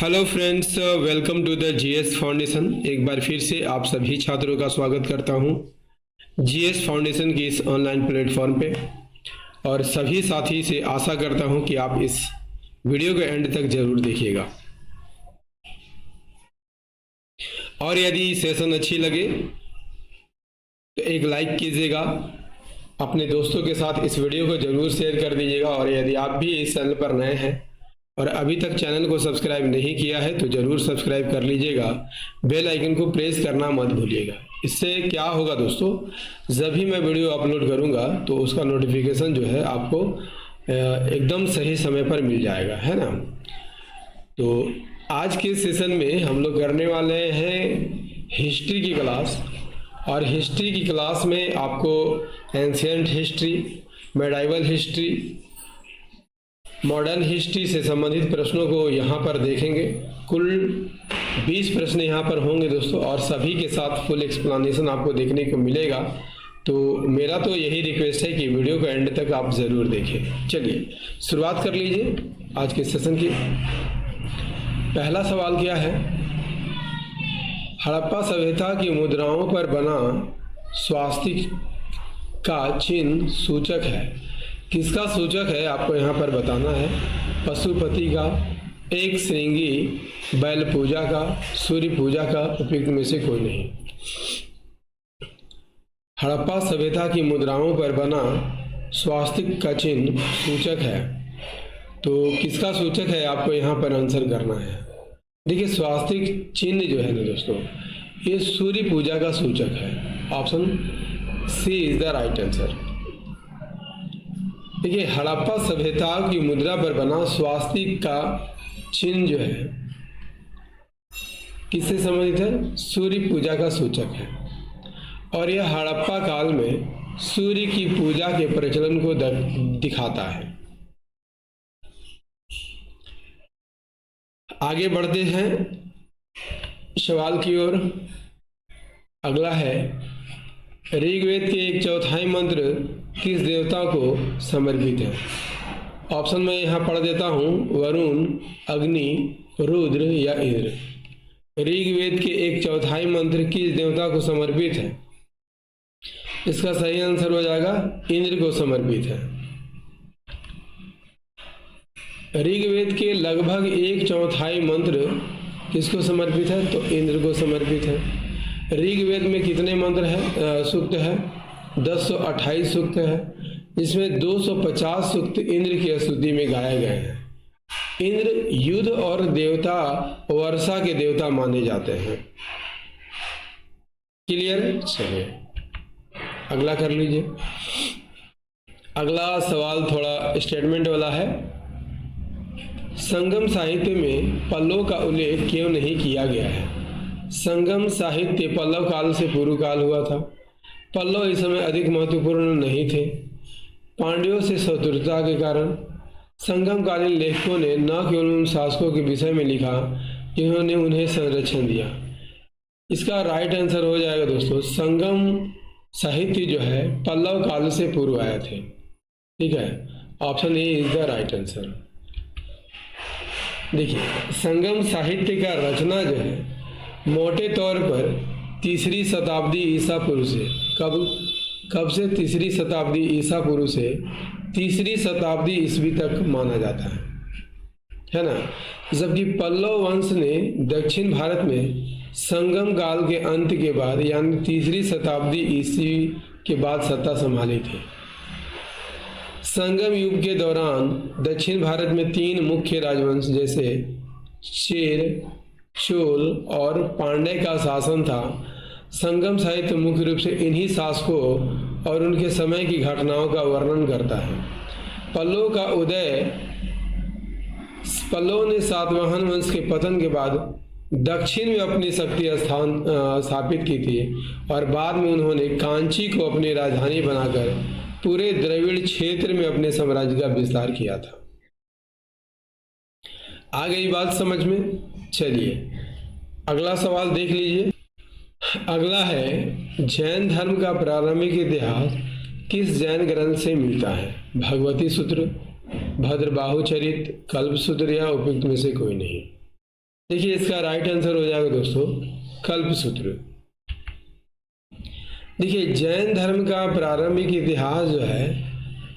Hello friends, welcome to the GS foundation. एक बार फिर से आप सभी छात्रों का स्वागत करता हूं जीएस फाउंडेशन की इस ऑनलाइन प्लेटफॉर्म पे। और सभी साथी से आशा करता हूं कि आप इस वीडियो के एंड तक जरूर देखिएगा। और यदि सेशन अच्छी लगे तो एक लाइक कीजिएगा, अपने दोस्तों के साथ इस वीडियो को जरूर शेयर कर दीजिएगा। और यदि आप भी इस चैनल पर नए हैं और अभी तक चैनल को सब्सक्राइब नहीं किया है तो जरूर सब्सक्राइब कर लीजिएगा। बेल आइकन को प्रेस करना मत भूलिएगा। इससे क्या होगा दोस्तों, जब भी मैं वीडियो अपलोड करूंगा तो उसका नोटिफिकेशन जो है आपको एकदम सही समय पर मिल जाएगा, है ना। तो आज के सेशन में हम लोग करने वाले हैं हिस्ट्री की क्लास। और हिस्ट्री की क्लास में आपको ancient history, medieval history, modern history से संबंधित प्रश्नों को यहाँ पर देखेंगे। कुल 20 प्रश्न यहाँ पर होंगे दोस्तों, और सभी के साथ फुल एक्सप्लेनेशन आपको देखने को मिलेगा। तो मेरा तो यही रिक्वेस्ट है कि वीडियो को एंड तक आप ज़रूर देखें। चलिए शुरुआत कर लीजिए आज के सेशन की। पहला सवाल क्या है? हड़प्पा सभ्यता की मुद्राओं पर बना स्वास्तिक का चिन्ह सूचक है। किसका सूचक है आपको यहाँ पर बताना है। पशुपति का, एक श्रृंगी, बैल पूजा का, सूर्य पूजा का, उपयुक्त में से कोई नहीं। हड़प्पा सभ्यता की मुद्राओं पर बना स्वास्तिक का चिन्ह सूचक है, तो किसका सूचक है आपको यहाँ पर आंसर करना है। देखिए, स्वास्तिक चिन्ह जो है ना दोस्तों, ये सूर्य पूजा का सूचक है। Option C is the right answer. देखिए, हड़प्पा सभ्यता की मुद्रा पर बना स्वास्तिक का चिन्ह जो है किससे संबंधित है? सूर्य पूजा का सूचक है। और यह हड़प्पा काल में सूर्य की पूजा के प्रचलन को दिखाता है। आगे बढ़ते हैं सवाल की ओर। अगला है, ऋग्वेद के 1/4 मंत्र किस देवता को समर्पित है? ऑप्शन में यहाँ पढ़ देता हूँ, वरुण, अग्नि, रुद्र या इंद्र। ऋग्वेद के 1/4 मंत्र किस देवता को समर्पित है? इसका सही आंसर हो जाएगा इंद्र को समर्पित है। ऋग्वेद के लगभग 1/4 मंत्र किसको समर्पित है? तो इंद्र को समर्पित है। ऋग्वेद में कितने मंत्र है, सूक्त है? 1028 सूक्त है, जिसमें 250 सूक्त इंद्र की स्तुति में गाए गए हैं। इंद्र युद्ध और देवता वर्षा के देवता माने जाते हैं। क्लियर? चलिए अगला कर लीजिए। अगला सवाल थोड़ा स्टेटमेंट वाला है। संगम साहित्य में पल्लव का उल्लेख क्यों नहीं किया गया है? संगम साहित्य पल्लव काल से पूर्व काल हुआ था। पल्लव इस समय अधिक महत्वपूर्ण नहीं थे। पांड्यों से शत्रुता के कारण संगम कालीन लेखकों ने न केवल उन शासकों के विषय में लिखा जिन्होंने उन्हें संरक्षण दिया। इसका राइट आंसर हो जाएगा दोस्तों, संगम साहित्य जो है पल्लव काल से पूर्व आए थे। ठीक है, option A is the right answer. देखिए, संगम साहित्य का रचना जो है मोटे तौर पर 3री शताब्दी ईसा पूर्व से, कब से 3री शताब्दी ईसा पूर्व से 3री शताब्दी ईस्वी तक माना जाता है ना। जबकि पल्लव वंश ने दक्षिण भारत में संगम काल के अंत के बाद यानी 3री शताब्दी ईस्वी के बाद सत्ता संभाली थी। संगम युग के दौरान दक्षिण भारत में 3 मुख्य राजवंश जैसे चेर, चोल और पांड्य का शासन था। संगम साहित्य मुख्य रूप से इन्हीं शासकों और उनके समय की घटनाओं का वर्णन करता है। पल्लव ने सातवाहन वंश के पतन के बाद दक्षिण में अपनी शक्ति स्थापित की थी और बाद में उन्होंने कांची को अपनी राजधानी बनाकर पूरे द्रविड़ क्षेत्र में अपने साम्राज्य का विस्तार किया था। आ गई बात समझ में? चलिए अगला सवाल देख लीजिए। अगला है, जैन धर्म का प्रारंभिक इतिहास किस जैन ग्रंथ से मिलता है? भगवती सूत्र, भद्रबाहु चरित, कल्प सूत्र या उपयुक्त में से कोई नहीं। देखिए इसका राइट आंसर हो जाएगा दोस्तों कल्पसूत्र। देखिए जैन धर्म का प्रारंभिक इतिहास जो है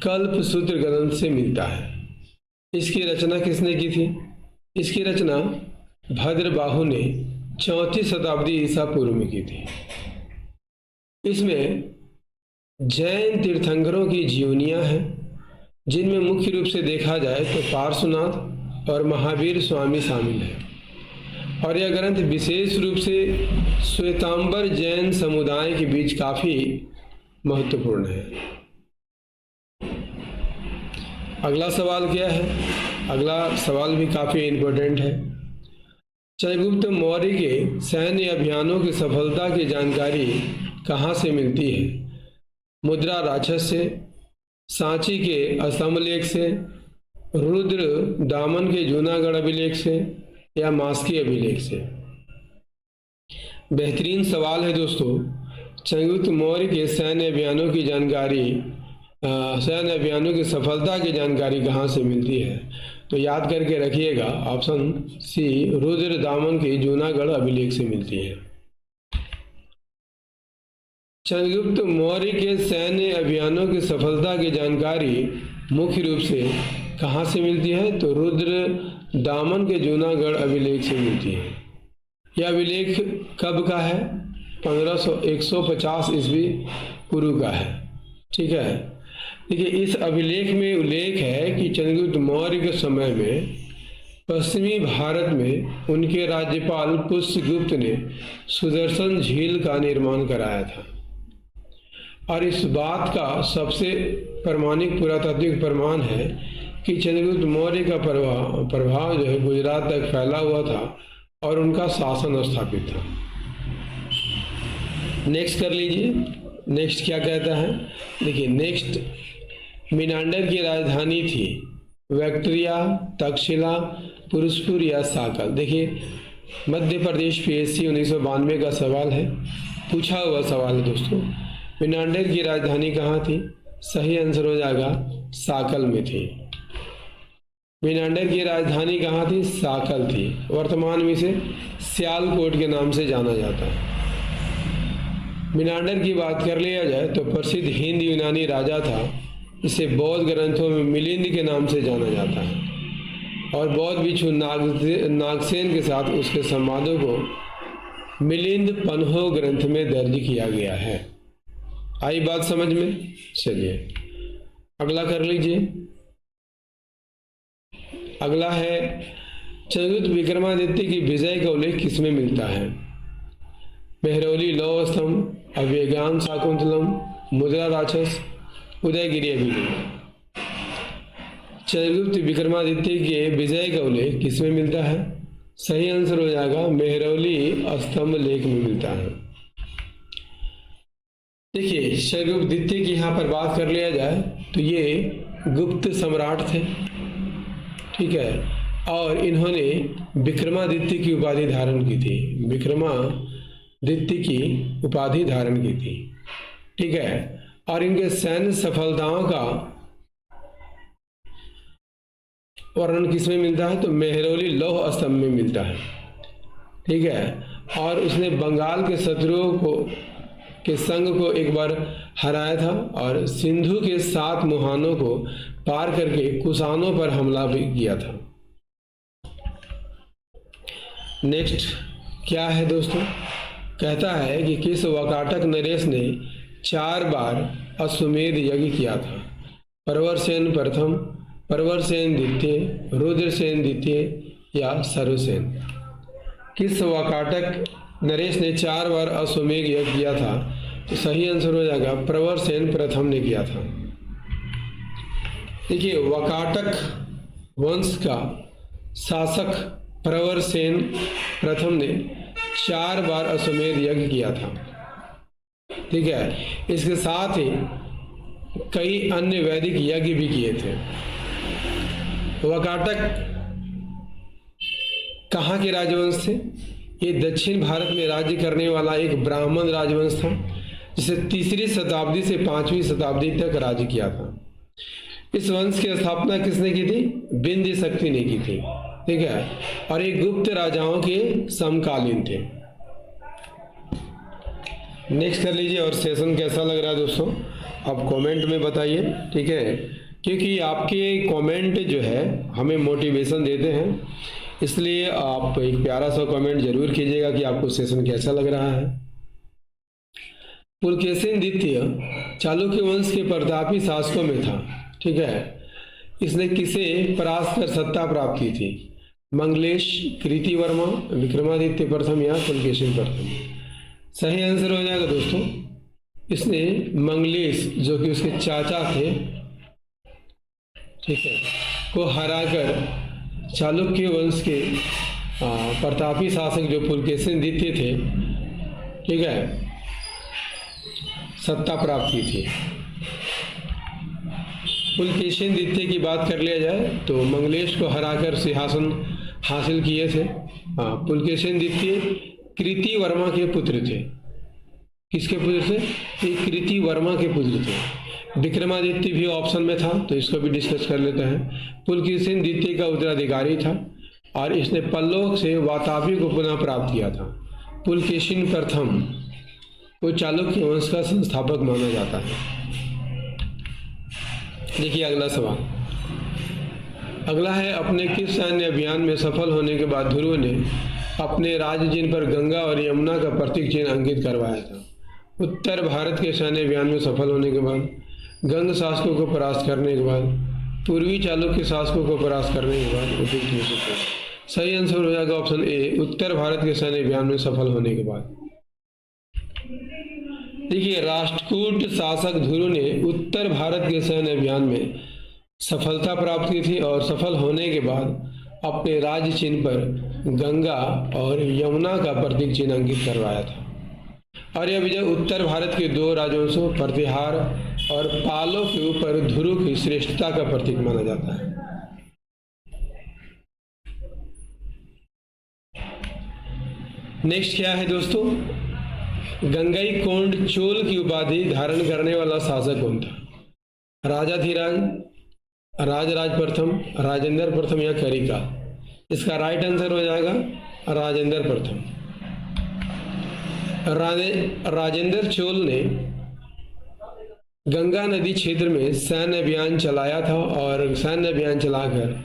कल्पसूत्र ग्रंथ से मिलता है। इसकी रचना किसने की थी? इसकी रचना भद्रबाहु ने 4वीं शताब्दी ईसा पूर्व में की थी। इसमें जैन तीर्थंकरों की जीवनियां हैं, जिनमें मुख्य रूप से देखा जाए तो पार्श्वनाथ और महावीर स्वामी शामिल है। और यह ग्रंथ विशेष रूप से श्वेतांबर जैन समुदाय के बीच काफी महत्वपूर्ण है। अगला सवाल क्या है? अगला सवाल भी काफी इंपॉर्टेंट है। चंद्रगुप्त मौर्य के सैन्य अभियानों की सफलता की जानकारी कहाँ से मिलती है? मुद्रा राक्षस से, सांची के स्तंभलेख से, रुद्र दामन के जूनागढ़ अभिलेख से या मास्की अभिलेख से? बेहतरीन सवाल है दोस्तों। चंद्रगुप्त मौर्य के सैन्य अभियानों की जानकारी, सैन्य अभियानों की सफलता की जानकारी कहाँ से मिलती है? तो याद करके रखिएगा, ऑप्शन सी रुद्र दामन के जूनागढ़ अभिलेख से मिलती है। चंद्रगुप्त मौर्य के सैन्य अभियानों की सफलता की जानकारी मुख्य रूप से कहाँ से मिलती है? तो रुद्र दामन के जूनागढ़ अभिलेख से मिलती है। यह अभिलेख कब का है? 150 ईस्वी पूर्व का है। ठीक है, देखिए इस अभिलेख में उल्लेख है कि चंद्रगुप्त मौर्य के समय में पश्चिमी भारत में उनके राज्यपाल पुष्यगुप्त ने सुदर्शन झील का निर्माण कराया था। और इस बात का सबसे प्रामाणिक पुरातात्विक प्रमाण है कि चंद्रगुप्त मौर्य का प्रभाव जो है गुजरात तक फैला हुआ था और उनका शासन स्थापित था। नेक्स्ट कर लीजिए, नेक्स्ट क्या कहता है? देखिए नेक्स्ट, मिनांडर की राजधानी थी वैक्ट्रिया, तक्षशिला, पुरुषपुर या साकल। देखिए मध्य प्रदेश PSC 1992 का सवाल है, पूछा हुआ सवाल है दोस्तों। मिनांडर की राजधानी कहाँ थी? सही आंसर हो जाएगा साकल में थी। मिनांडर की राजधानी कहाँ थी? साकल थी। वर्तमान में इसे सियालकोट के नाम से जाना जाता है। मिनांडर की बात कर लिया जाए तो प्रसिद्ध हिंद यूनानी राजा था। इसे बौद्ध ग्रंथों में मिलिंद के नाम से जाना जाता है और बौद्ध भिक्षु नागसेन के साथ उसके संवादों को मिलिंद पन्हो ग्रंथ में दर्ज किया गया है। आई बात समझ में? चलिए अगला कर लीजिए। अगला है चंद्रगुप्त विक्रमादित्य की विजय का उल्लेख किसमें मिलता है? मेहरौली लौह स्तंभ, अभिज्ञान शाकुंतलम, मुद्रा राक्षस, उदयगिरी अभिलेख। चंद्रगुप्त विक्रमादित्य के विजय का उल्लेख किसमें मिलता है? सही आंसर हो जाएगा मेहरौली स्तंभ लेख में मिलता है। देखिए चंद्रगुप्त द्वितीय की यहाँ पर बात कर लिया जाए तो ये गुप्त सम्राट थे। ठीक है, और इन्होंने विक्रमादित्य की उपाधि धारण की थी। विक्रमादित्य की उपाधि धारण की थी। ठीक है, और इनके सैन्य सफलताओं का वर्णन किसमें मिलता है? तो मेहरौली लौह स्तंभ में मिलता है। ठीक है, और उसने बंगाल के शत्रुओं के संघ को एक बार हराया था और सिंधु के 7 मुहानों को पार करके कुषाणों पर हमला भी किया था। नेक्स्ट क्या है दोस्तों? कहता है कि किस वाकाटक नरेश ने 4 बार अश्वमेध यज्ञ किया था? प्रवरसेन प्रथम, प्रवरसेन द्वितीय, रुद्रसेन द्वितीय या सर्वसेन? किस वाकाटक नरेश ने 4 बार अश्वमेध यज्ञ किया था? तो सही आंसर हो जाएगा प्रवरसेन प्रथम ने किया था। देखिए वाकाटक वंश का शासक प्रवरसेन प्रथम ने 4 बार अश्वमेध यज्ञ किया था। ठीक है, इसके साथ ही कई अन्य वैदिक यज्ञ भी किए थे। वाकाटक कहाँ के राजवंश थे? ये दक्षिण भारत में राज्य करने वाला एक ब्राह्मण राजवंश था, जिसे 3री शताब्दी से 5वीं शताब्दी तक राज्य किया था। इस वंश की स्थापना किसने की थी? विंध्य शक्ति ने की थी। ठीक है, और ये गुप्त राजाओं के समकालीन थे। नेक्स्ट कर लीजिए। और सेशन कैसा लग रहा है दोस्तों, आप कमेंट में बताइए, ठीक है, क्योंकि आपके कमेंट जो है हमें मोटिवेशन देते हैं, इसलिए आप एक प्यारा सा कमेंट जरूर कीजिएगा कि आपको सेशन कैसा लग रहा है। पुलकेशिन द्वितीय चालुक्य वंश के प्रतापी शासकों में था, ठीक है। इसने किसे परास्त कर सत्ता प्राप्त की थी? मंगलेश, कृतिवर्मा, विक्रमादित्य प्रथम या पुलकेशिन प्रथम? सही आंसर हो जाएगा दोस्तों, इसने मंगलेश जो कि उसके चाचा थे, ठीक है, को हराकर चालुक्य वंश के प्रतापी शासक जो पुलकेशिन द्वितीय थे, ठीक है, सत्ता प्राप्त की थी। पुलकेशिन द्वितीय की बात कर लिया जाए तो मंगलेश को हराकर सिंहासन हासिल किए थे। पुलकेशिन द्वितीय कृतिवर्मा के पुत्र थे। किसके पुत्र थे? ये कृतिवर्मा के पुत्र थे। विक्रमादित्य भी ऑप्शन में था, तो इसको भी डिस्कस कर लेते हैं। पुलकेशिन द्वितीय का उत्तराधिकारी था और इसने पल्लव से वातापी को पुनः प्राप्त किया था। पुलकेशिन प्रथम को चालुक्य वंश का संस्थापक माना जाता है। देखिए अगला सवाल, अगला है, अपने किस सैन्य अभियान में सफल होने के बाद ध्रुव ने अपने राज्य चिन्ह पर गंगा और यमुना का प्रतीक चिन्ह अंकित करवाया था? उत्तर भारत के सैन्य अभियान में सफल होने के बाद, गंग शासकों को परास्त करने के बाद, पूर्वी चालुक्य शासकों को परास्त करने के बाद, उपयुक्त में से सही आंसर हो जाएगा ऑप्शन ए, उत्तर भारत के सैन्य अभियान में सफल होने के बाद। देखिए राष्ट्रकूट शासक ध्रुव ने उत्तर भारत के सैन्य अभियान में सफलता प्राप्त की थी और सफल होने के बाद अपने राज्य चिन्ह पर गंगा और यमुना का प्रतीक चिन्ह अंकित करवाया था। और यह विजय उत्तर भारत के दो राजवंशों प्रतिहार और पालों के ऊपर ध्रुव की श्रेष्ठता का प्रतीक माना जाता है। नेक्स्ट क्या है दोस्तों, गंगईकोंड चोल की उपाधि धारण करने वाला शासक कौन था? राजाधिराज, राजराज प्रथम, राजेंद्र प्रथम या करिका? इसका राइट आंसर हो जाएगा राजेंद्र प्रथम। राजेंद्र चोल ने गंगा नदी क्षेत्र में सैन्य अभियान चलाया था और सैन्य अभियान चलाकर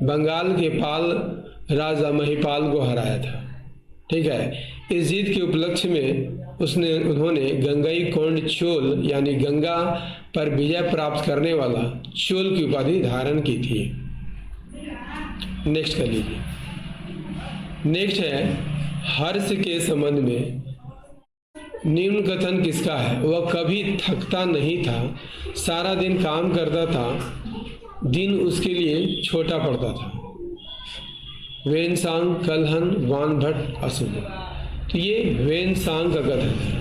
बंगाल के पाल राजा महिपाल को हराया था, ठीक है। इस जीत के उपलक्ष्य में उन्होंने गंगईकोंड चोल यानी गंगा पर विजय प्राप्त करने वाला चोल की उपाधि धारण की थी। नेक्स्ट कर लीजिए। नेक्स्ट है, हर्ष के संबंध में निम्न कथन किसका है? वह कभी थकता नहीं था, सारा दिन काम करता था, दिन उसके लिए छोटा पड़ता था। वेनसांग, कलहन, वानभट्ट, अशुभ? तो ये वेनसांग का कथन है।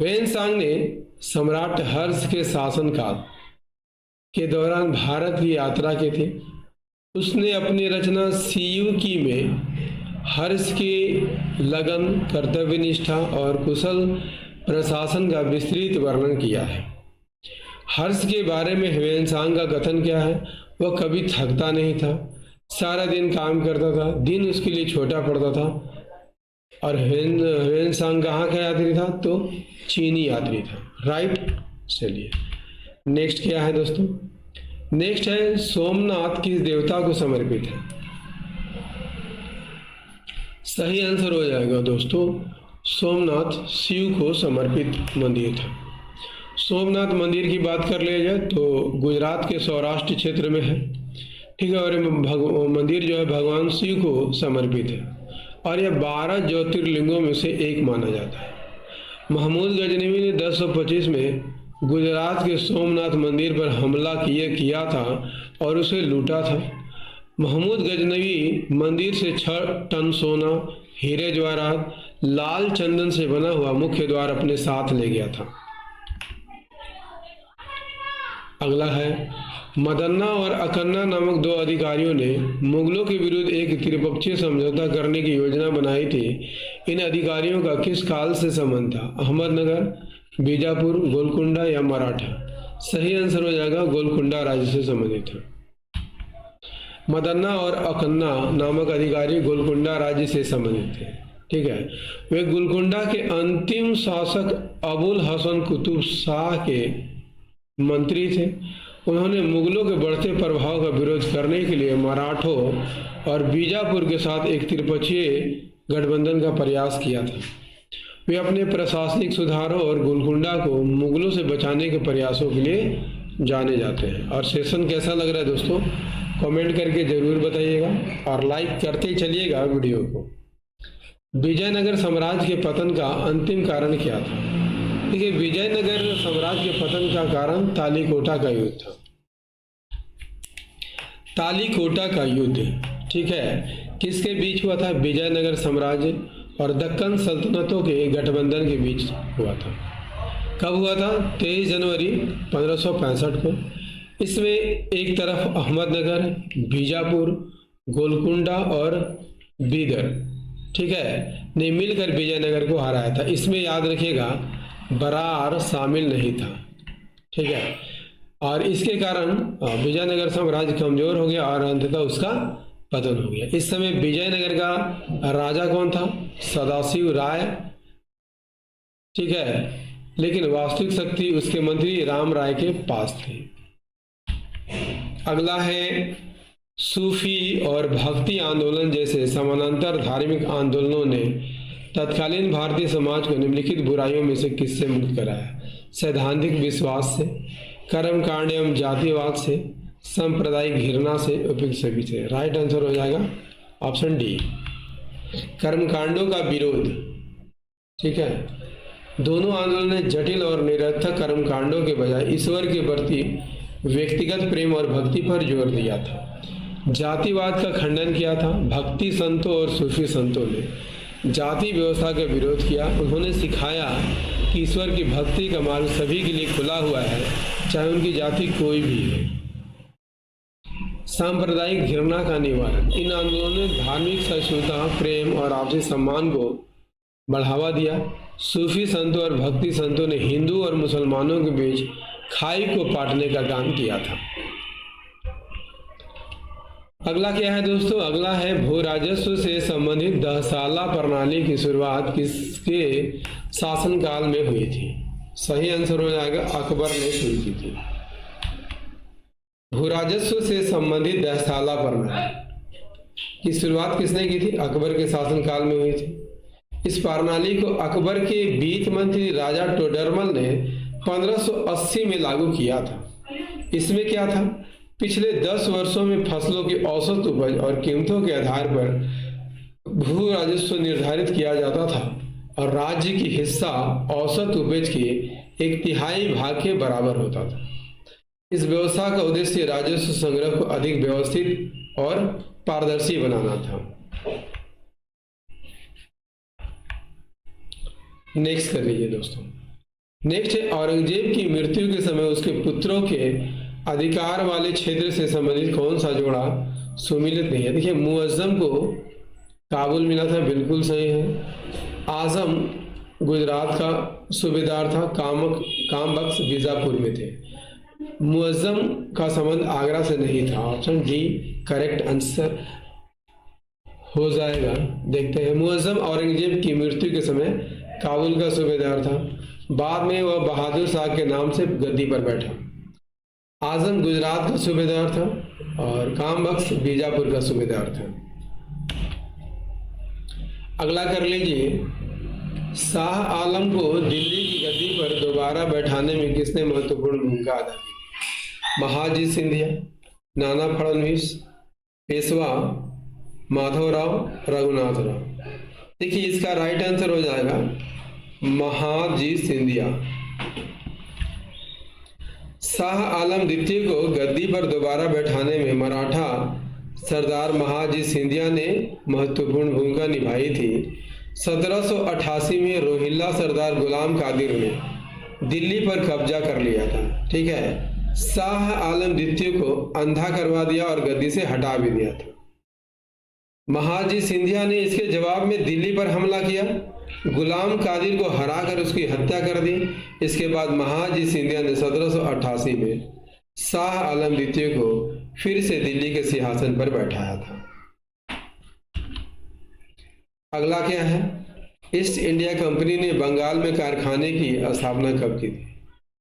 वेनसांग ने सम्राट हर्ष के शासनकाल के दौरान भारत की यात्रा की थी। उसने अपनी रचना सीयूकी में हर्ष के लगन, कर्तव्यनिष्ठा और कुशल प्रशासन का विस्तृत वर्णन किया है। हर्ष के बारे में वेनसांग का कथन क्या है? वह कभी थकता नहीं था, सारा दिन काम करता था, दिन उसके लिए छोटा पड़ता था। और वेनसांग कहाँ का यात्री था? तो चीनी यात्री था, राइट। चलिए नेक्स्ट क्या है दोस्तों? नेक्स्ट है, सोमनाथ किस देवता को समर्पित है? सही आंसर हो जाएगा दोस्तों, सोमनाथ शिव को समर्पित मंदिर था। सोमनाथ मंदिर की बात कर लिया जाए तो गुजरात के सौराष्ट्र क्षेत्र में है, ठीक है। और मंदिर जो है भगवान शिव को समर्पित है और यह 12 ज्योतिर्लिंगों में से एक माना जाता है। महमूद गजनवी ने 1025 में गुजरात के सोमनाथ मंदिर पर हमला किया था और उसे लूटा था। महमूद गजनवी मंदिर से 6 टन सोना, हीरे जवाहरात, लाल चंदन से बना हुआ मुख्य द्वार अपने साथ ले गया था। अगला है, मदन्ना और अकन्ना नामक दो अधिकारियों ने मुगलों के विरुद्ध एक त्रिपक्षीय समझौता करने की योजना बनाई थी। इन अधिकारियों का किस काल से संबंध था? अहमदनगर, बीजापुर, गोलकुंडा या मराठा? सही आंसर हो जाएगा गोलकुंडा राज्य से संबंधित है। मदन्ना और अकन्ना नामक अधिकारी गोलकुंडा राज्य से संबंधित थे। ठीक है, वे गोलकुंडा के अंतिम शासक अबुल हसन कुतुब शाह के मंत्री थे। उन्होंने मुगलों के बढ़ते प्रभाव का विरोध करने के लिए मराठों और बीजापुर के साथ एक त्रिपक्षीय गठबंधन का प्रयास किया था। वे अपने प्रशासनिक सुधारों और गोलकुंडा को मुगलों से बचाने के प्रयासों के लिए जाने जाते हैं। और सेशन कैसा लग रहा है दोस्तों, कमेंट करके जरूर बताइएगा और लाइक करते चलिएगा वीडियो को। विजयनगर साम्राज्य के पतन का अंतिम कारण क्या था? देखिए, विजयनगर साम्राज्य के पतन का कारण तालीकोटा का युद्ध था। तालीकोटा का युद्ध, ठीक है, किसके बीच हुआ था? विजयनगर साम्राज्य और दक्कन सल्तनतों के गठबंधन के बीच हुआ था। कब हुआ था? 23 जनवरी 1565 को। इसमें एक तरफ अहमदनगर, बीजापुर, गोलकुंडा और बीदर, ठीक है, ने मिलकर विजयनगर को हराया था। इसमें याद रखिएगा बरार शामिल नहीं था। ठीक है, और इसके कारण विजयनगर साम्राज्य कमजोर हो गया और अंततः उसका पतन हो गया। इस समय विजयनगर का राजा कौन था? सदाशिव राय। ठीक है, लेकिन वास्तविक शक्ति उसके मंत्री राम राय के पास थी। अगला है सूफी और भक्ति आंदोलन जैसे समानांतर धार्मिक आंदोलनों ने तत्कालीन भारतीय समाज को निम्नलिखित बुराइयों में से किससे मुक्त कराया? सैद्धांतिक विश्वास से, कर्मकांड एवं जातिवाद से, सांप्रदायिक घृणा से, उपयुक्त सभी से। राइट आंसर हो जाएगा ऑप्शन डी, कर्मकांडों का विरोध। ठीक है, दोनों आंदोलन ने जटिल और निरर्थक कर्मकांडों के बजाय ईश्वर के प्रति व्यक्तिगत प्रेम और भक्ति पर जोर दिया था। जातिवाद का खंडन किया था। भक्ति संतों और सूफी संतों ने जाति व्यवस्था का विरोध किया। उन्होंने सिखाया कि ईश्वर की भक्ति का मार्ग सभी के लिए खुला हुआ है, चाहे उनकी जाति कोई भी है। सांप्रदायिक घृणा का निवारण। इन आंदोलनों ने धार्मिक सहिष्णुता, प्रेम और आपसी सम्मान को बढ़ावा दिया। सूफी संतों और भक्ति संतों ने हिंदू और मुसलमानों के बीच खाई को पाटने का काम किया था। अगला क्या है दोस्तों? अगला है भू राजस्व से संबंधित दहसाला प्रणाली की शुरुआत किसके शासनकाल में हुई थी? सही आंसर हो जाएगा अकबर ने शुरू की थी। भू राजस्व से संबंधित दहसाला प्रणाली की शुरुआत किसने की थी? अकबर के शासनकाल में हुई थी। इस प्रणाली को अकबर के वित्त मंत्री राजा टोडरमल ने 1580 में लागू किया था। इसमें क्या था? पिछले 10 वर्षों में फसलों की औसत उपज और कीमतों के आधार पर भू राजस्व निर्धारित किया जाता था और राज्य की हिस्सा औसत उपज के 1/3 भाग के बराबर होता था। इस व्यवस्था का उद्देश्य राजस्व संग्रह को अधिक व्यवस्थित और पारदर्शी बनाना था। नेक्स्ट कर लीजिए दोस्तों। नेक्स्ट है औरंगजेब की मृत्यु के समय उसके पुत्रों के अधिकार वाले क्षेत्र से संबंधित कौन सा जोड़ा सुमिलित नहीं है? देखिए, मुअज्जम को काबुल मिला था, बिल्कुल सही है। आजम गुजरात का सूबेदार था, कामबख्श बीजापुर में थे। मुअज्जम का संबंध आगरा से नहीं था। ऑप्शन डी करेक्ट आंसर हो जाएगा। देखते हैं, मुअज्जम औरंगजेब की मृत्यु के समय काबुल का सूबेदार था। बाद में वह बहादुर शाह के नाम से गद्दी पर बैठा। आजम गुजरात का सूबेदार था और कामबख्श बीजापुर का सूबेदार था। अगला कर लीजिए, शाह आलम को दिल्ली की गद्दी पर दोबारा बैठाने में किसने महत्वपूर्ण भूमिका अदा की? महाजी सिंधिया, नाना फडणवीस, पेशवा माधवराव, रघुनाथ राव। देखिए, इसका राइट आंसर हो जाएगा महाजी सिंधिया। शाह आलम द्वितीय को गद्दी पर दोबारा बैठाने में मराठा सरदार महाजी सिंधिया ने महत्वपूर्ण भूमिका निभाई थी। 1788 में रोहिल्ला सरदार गुलाम कादिर ने दिल्ली पर कब्जा कर लिया था। ठीक है, शाह आलम द्वितीय को अंधा करवा दिया और गद्दी से हटा भी दिया था। महाजी सिंधिया ने इसके जवाब में दिल्ली पर हमला किया, गुलाम कादिर को हराकर उसकी हत्या कर दी। इसके बाद महाजी सिंधिया ने 1788 में शाह आलम द्वितीय को फिर से दिल्ली के सिंहासन पर बैठाया था। अगला क्या है, ईस्ट इंडिया कंपनी ने बंगाल में कारखाने की स्थापना कब की थी?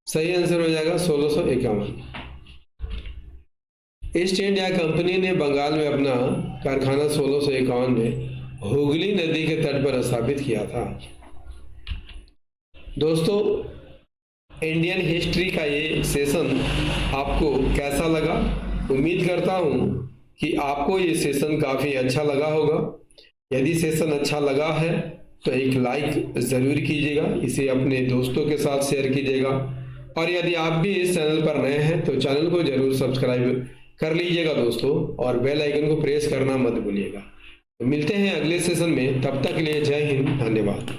सही आंसर हो जाएगा 1651। ईस्ट इंडिया कंपनी ने बंगाल में अपना कारखाना 1651 में हुगली नदी के तट पर स्थापित किया था। दोस्तों, इंडियन हिस्ट्री का ये सेशन आपको कैसा लगा? उम्मीद करता हूँ कि आपको ये सेशन काफ़ी अच्छा लगा होगा। यदि सेशन अच्छा लगा है तो एक लाइक ज़रूर कीजिएगा, इसे अपने दोस्तों के साथ शेयर कीजिएगा, और यदि आप भी इस चैनल पर नए हैं तो चैनल को ज़रूर सब्सक्राइब कर लीजिएगा दोस्तों, और बेल आइकन को प्रेस करना मत भूलिएगा। तो मिलते हैं अगले सेशन में, तब तक के लिए जय हिंद, धन्यवाद।